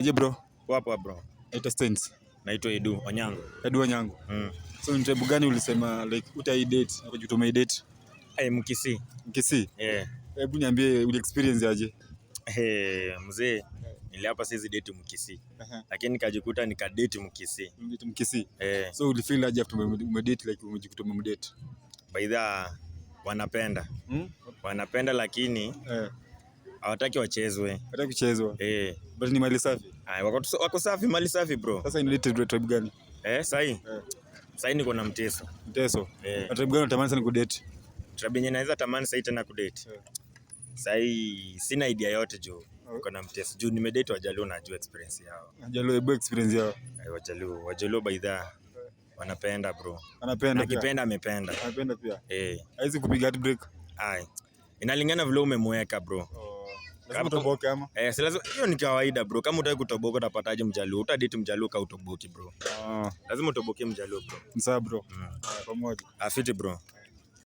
Je bro? Poa bro. Naitwa Stens. Naitwa Edu Onyango. Edu Onyango. So ni tribe gani ulisema like utai date? Ukajikuta ume date? Mkisii. Mkisii? Yeah. Hebu niambie uli experience aje? Mzee, niliapa sizi date Mkisii. Lakini nikajikuta nikadate Mkisii. Date Mkisii? So uli feel aje after ume date like umejikuta ume date? Baidha wanapenda. Wanapenda lakini hawataki wachezwe. Hawataki kuchezwa. But ni mali safi. Wako safi, mali safi bro. Sasa ni date tribe gani? Sahi. Sahi niko na Mteso. Mteso. Na tribe gani unatamani sana kudate? Tribe yenye naweza tamani sahi tena kudate. Sahi sina idea yote juu. Niko na Mteso. Juu nimedate Wajaluo najua experience yao. Wajaluo hebu experience yao. Wajaluo baidha wanapenda bro. Wanapenda. Akipenda amependa. Anapenda pia. Haizi kupiga heartbreak. Inalingana vile umemweka bro. Lazima utoboke ama? Si lazima, hiyo ni kawaida bro. Kama utaki kutoboka utapataje Mjaluo? Utadate Mjaluo ka utoboki bro. Lazima utoboke Mjaluo bro. Sawa bro. Pamoja. Afiti bro.